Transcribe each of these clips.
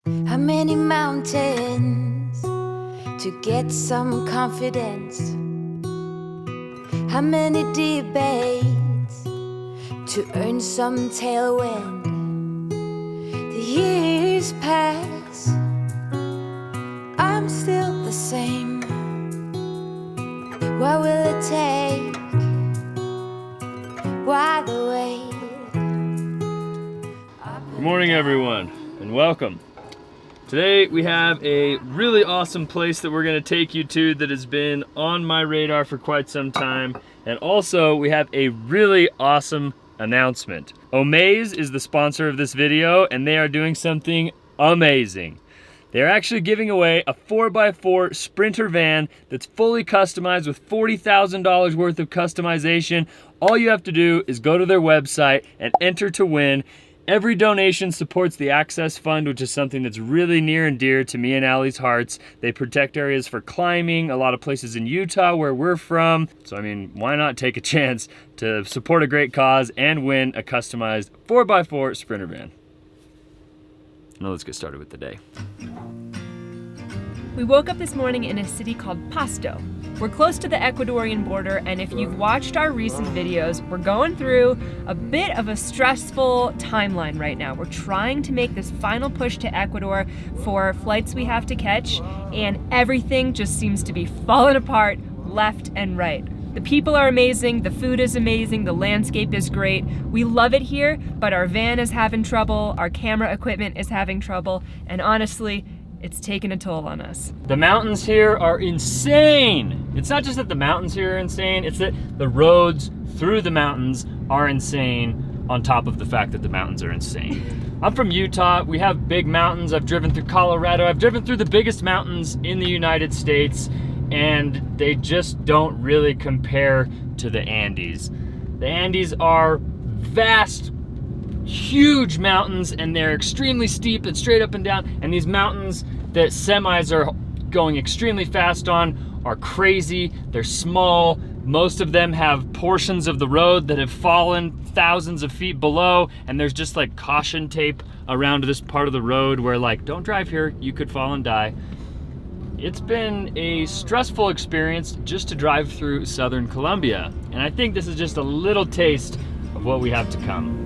How many mountains to get some confidence? How many debates to earn some tailwind? The years pass, I'm still the same. What will it take? Why the wait? Good morning, everyone, and welcome. Today we have a really awesome place that we're going to take you to that has been on my radar for quite some time. And also we have a really awesome announcement. Omaze is the sponsor of this video, and they are doing something amazing. They're actually giving away a 4x4 Sprinter van that's fully customized with $40,000 worth of customization. All you have to do is go to their website and enter to win. Every donation supports the Access Fund, which is something that's really near and dear to me and Allie's hearts. They protect areas for climbing, a lot of places in Utah where we're from. So I mean, why not take a chance to support a great cause and win a customized 4x4 Sprinter van? Now let's get started with the day. We woke up this morning in a city called Pasto. We're close to the Ecuadorian border, and if you've watched our recent videos, we're going through a bit of a stressful timeline right now. We're trying to make this final push to Ecuador for flights we have to catch, and everything just seems to be falling apart left and right. The people are amazing, the food is amazing, the landscape is great. We love it here, but our van is having trouble, our camera equipment is having trouble, and honestly, it's taken a toll on us. The mountains here are insane. It's not just that the mountains here are insane, it's that the roads through the mountains are insane on top of the fact that the mountains are insane. I'm from Utah, we have big mountains. I've driven through Colorado, I've driven through the biggest mountains in the United States, and they just don't really compare to the Andes. The Andes are vast, huge mountains, and they're extremely steep and straight up and down, and these mountains that semis are going extremely fast on are crazy. They're small. Most of them have portions of the road that have fallen thousands of feet below, and there's just like caution tape around this part of the road where like, don't drive here, you could fall and die. It's been a stressful experience just to drive through southern Colombia, and I think this is just a little taste of what we have to come.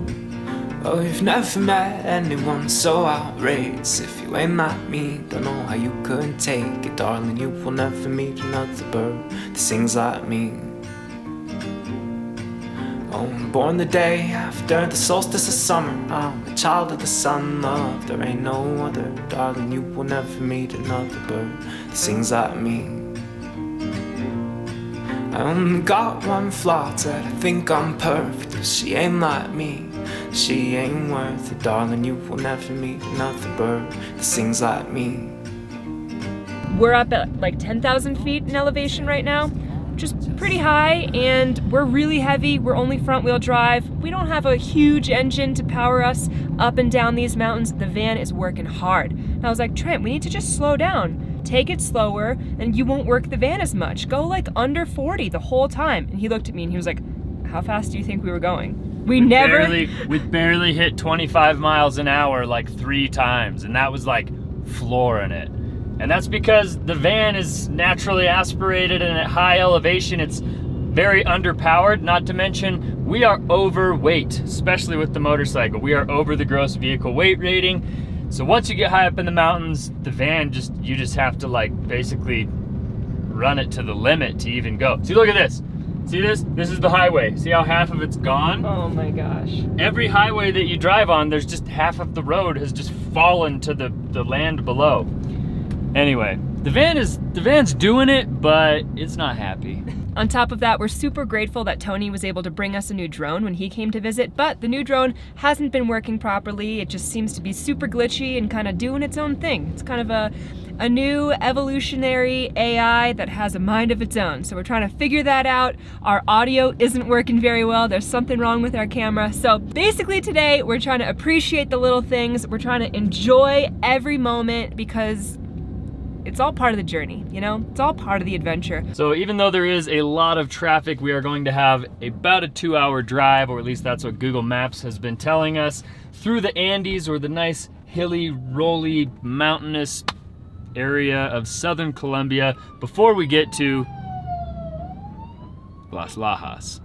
Oh, you've never met anyone so outrageous. If you ain't like me, don't know how you could take it. Darling, you will never meet another bird that sings like me. Oh, I'm born the day after the solstice of summer. I'm a child of the sun, love, there ain't no other. Darling, you will never meet another bird that sings like me. I only got one flaw, that I think I'm perfect, but she ain't like me. She ain't worth it, darling, you will never meet another bird that sings like me. We're up at like 10,000 feet in elevation right now, which is pretty high, and we're really heavy. We're only front wheel drive. We don't have a huge engine to power us up and down these mountains. The van is working hard. And I was like, Trent, we need to just slow down. Take it slower, and you won't work the van as much. Go like under 40 the whole time. And he looked at me and he was like, how fast do you think we were going? We barely hit 25 miles an hour like 3 times, and that was like flooring it. And that's because the van is naturally aspirated, and at high elevation it's very underpowered. Not to mention we are overweight, especially with the motorcycle. We are over the gross vehicle weight rating. So once you get high up in the mountains, the van you just have to like basically run it to the limit to even go. See, look at this. See this? This is the highway. See how half of it's gone? Oh my gosh. Every highway that you drive on, there's just half of the road has just fallen to the land below. Anyway, the van's doing it, but it's not happy. On top of that, we're super grateful that Tony was able to bring us a new drone when he came to visit, but the new drone hasn't been working properly. It just seems to be super glitchy and kind of doing its own thing. It's kind of a new evolutionary AI that has a mind of its own. So we're trying to figure that out. Our audio isn't working very well. There's something wrong with our camera. So basically today, we're trying to appreciate the little things. We're trying to enjoy every moment because it's all part of the journey, you know? It's all part of the adventure. So even though there is a lot of traffic, we are going to have about a 2-hour drive, or at least that's what Google Maps has been telling us, through the Andes, or the nice hilly, rolly, mountainous area of southern Colombia before we get to Las Lajas.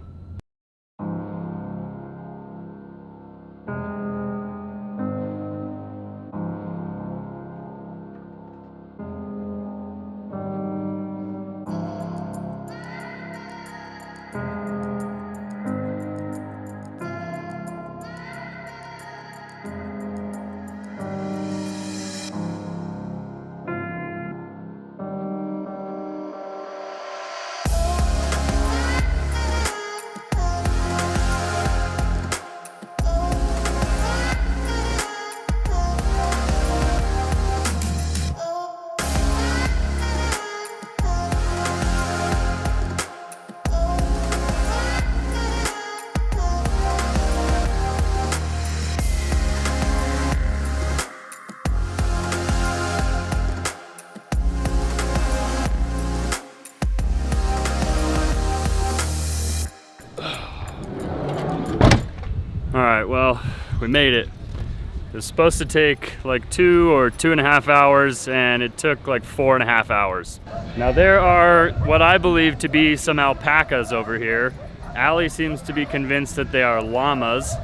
All right, well, we made it. It was supposed to take like 2 or 2.5 hours, and it took like 4.5 hours. Now there are what I believe to be some alpacas over here. Allie seems to be convinced that they are llamas,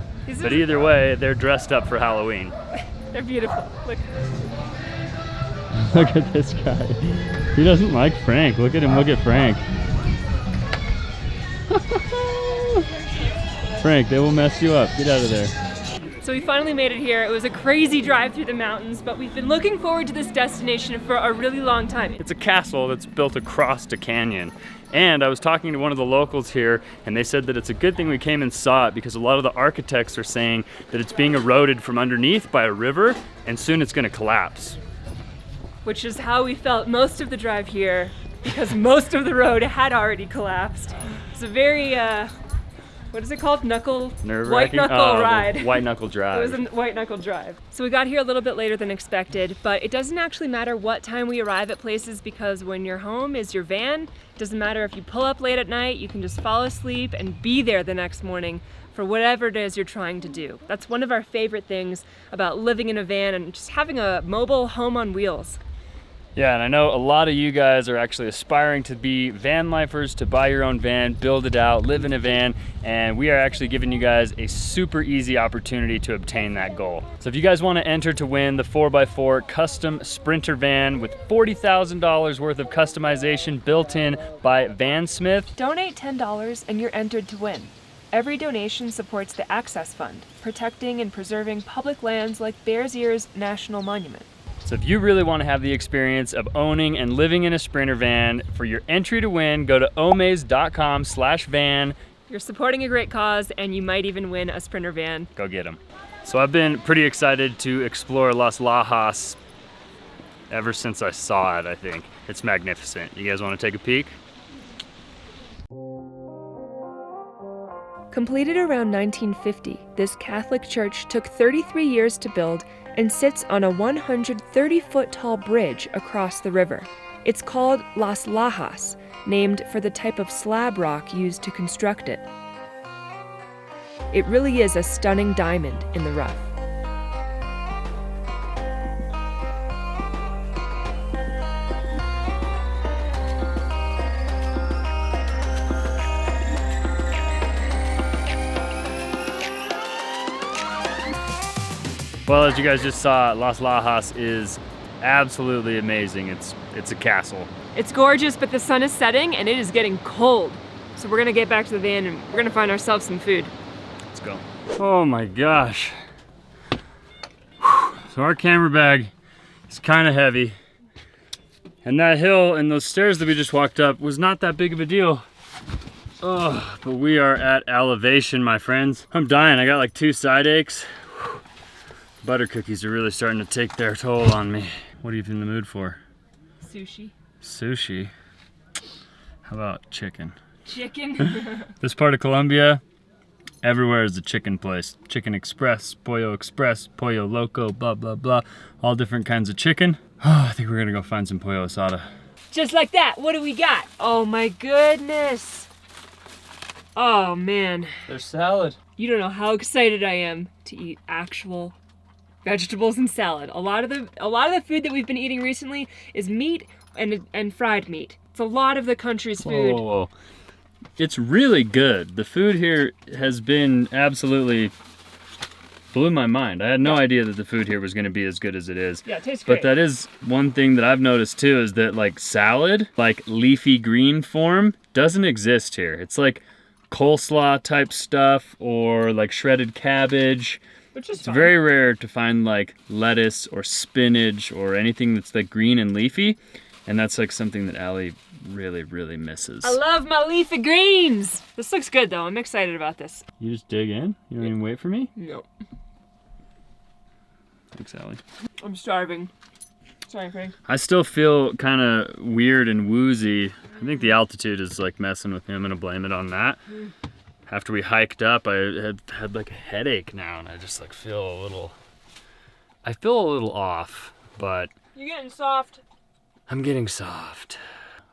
but either way, they're dressed up for Halloween. They're beautiful. Look. Look at this guy. He doesn't like Frank. Look at him, look at Frank. Frank, they will mess you up. Get out of there. So we finally made it here. It was a crazy drive through the mountains, but we've been looking forward to this destination for a really long time. It's a castle that's built across a canyon. And I was talking to one of the locals here, and they said that it's a good thing we came and saw it because a lot of the architects are saying that it's being eroded from underneath by a river, and soon it's gonna collapse. Which is how we felt most of the drive here, because most of the road had already collapsed. It's a very, what is it called? White knuckle ride. White knuckle drive. It was a white knuckle drive. So we got here a little bit later than expected, but it doesn't actually matter what time we arrive at places because when your home is your van, it doesn't matter if you pull up late at night, you can just fall asleep and be there the next morning for whatever it is you're trying to do. That's one of our favorite things about living in a van and just having a mobile home on wheels. Yeah, and I know a lot of you guys are actually aspiring to be van lifers, to buy your own van, build it out, live in a van, and we are actually giving you guys a super easy opportunity to obtain that goal. So if you guys want to enter to win the 4x4 custom Sprinter van with $40,000 worth of customization built in by Vansmith, donate $10 and you're entered to win. Every donation supports the Access Fund, protecting and preserving public lands like Bears Ears National Monument. So if you really want to have the experience of owning and living in a Sprinter van, for your entry to win, go to omaze.com/van. You're supporting a great cause and you might even win a Sprinter van. Go get them. So I've been pretty excited to explore Las Lajas ever since I saw it, I think. It's magnificent. You guys want to take a peek? Completed around 1950, this Catholic church took 33 years to build and sits on a 130-foot tall bridge across the river. It's called Las Lajas, named for the type of slab rock used to construct it. It really is a stunning diamond in the rough. Well, as you guys just saw, Las Lajas is absolutely amazing. It's a castle. It's gorgeous, but the sun is setting and it is getting cold. So we're gonna get back to the van and we're gonna find ourselves some food. Let's go. Oh my gosh. So our camera bag is kind of heavy. And that hill and those stairs that we just walked up was not that big of a deal. Oh, but we are at elevation, my friends. I'm dying. I got like 2 side aches. Butter cookies are really starting to take their toll on me. What are you in the mood for? Sushi. Sushi? How about chicken? Chicken? This part of Colombia, everywhere is a chicken place. Chicken Express, Pollo Loco, blah, blah, blah. All different kinds of chicken. Oh, I think we're gonna go find some pollo asada. Just like that, what do we got? Oh my goodness. Oh man. There's salad. You don't know how excited I am to eat actual vegetables and salad. A lot of the food that we've been eating recently is meat and fried meat. It's a lot of the country's food. Whoa. It's really good. The food here has been absolutely blew my mind. I had no idea that the food here was going to be as good as it is. Yeah, it tastes great. But that is one thing that I've noticed too, is that like salad, like leafy green form, doesn't exist here. It's like coleslaw type stuff or like shredded cabbage. Which is It's fine. very rare to find like lettuce or spinach or anything that's like green and leafy. And that's like something that Allie really, really misses. I love my leafy greens. This looks good though. I'm excited about this. You just dig in? You don't even wait for me? No. Thanks, Allie. I'm starving. Sorry, Frank. I still feel kind of weird and woozy. I think the altitude is like messing with me. I'm gonna blame it on that. After we hiked up, I had like a headache now, and I just like feel a little off, but You getting soft? I'm getting soft.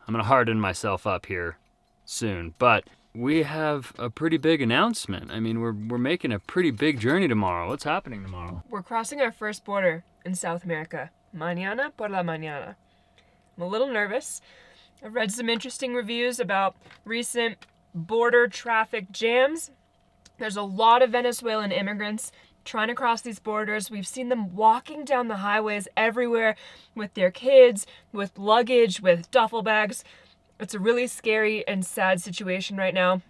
I'm gonna harden myself up here soon, but we have a pretty big announcement. I mean, we're making a pretty big journey tomorrow. What's happening tomorrow? We're crossing our first border in South America. Mañana por la mañana. I'm a little nervous. I've read some interesting reviews about recent border traffic jams. There's a lot of Venezuelan immigrants trying to cross these borders. We've seen them walking down the highways everywhere with their kids, with luggage, with duffel bags. It's a really scary and sad situation right now.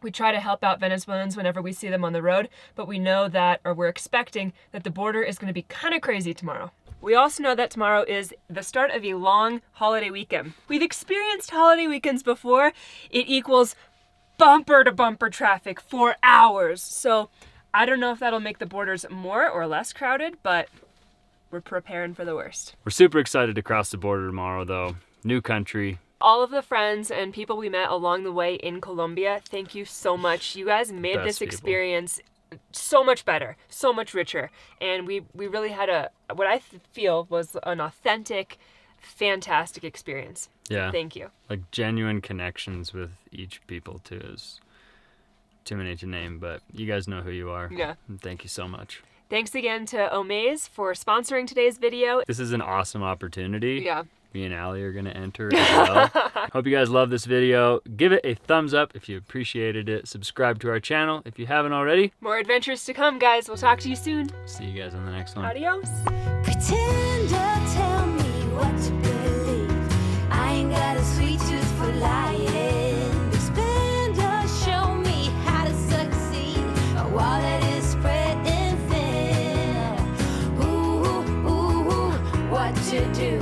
We try to help out Venezuelans whenever we see them on the road, but we know that, or we're expecting, that the border is going to be kind of crazy tomorrow. We also know that tomorrow is the start of a long holiday weekend. We've experienced holiday weekends before. It equals bumper to bumper traffic for hours. So I don't know if that'll make the borders more or less crowded, but we're preparing for the worst. We're super excited to cross the border tomorrow, though. New country. All of the friends and people we met along the way in Colombia, thank you so much. You guys made Best this people. experience so much better, so much richer. And we really had what I feel was an authentic, fantastic experience. Yeah. Thank you. Like genuine connections with each people too is too many to name, but you guys know who you are. Yeah. And thank you so much. Thanks again to Omaze for sponsoring today's video. This is an awesome opportunity. Yeah. Me and Allie are going to enter as well. Hope you guys love this video. Give it a thumbs up if you appreciated it. Subscribe to our channel if you haven't already. More adventures to come, guys. We'll talk to you soon. See you guys on the next one. Adios. Pretend to tell me what to believe. I ain't got a sweet tooth for lying. Expand or show me how to succeed. A wall that is spreading thin. Ooh, ooh, ooh, what to do?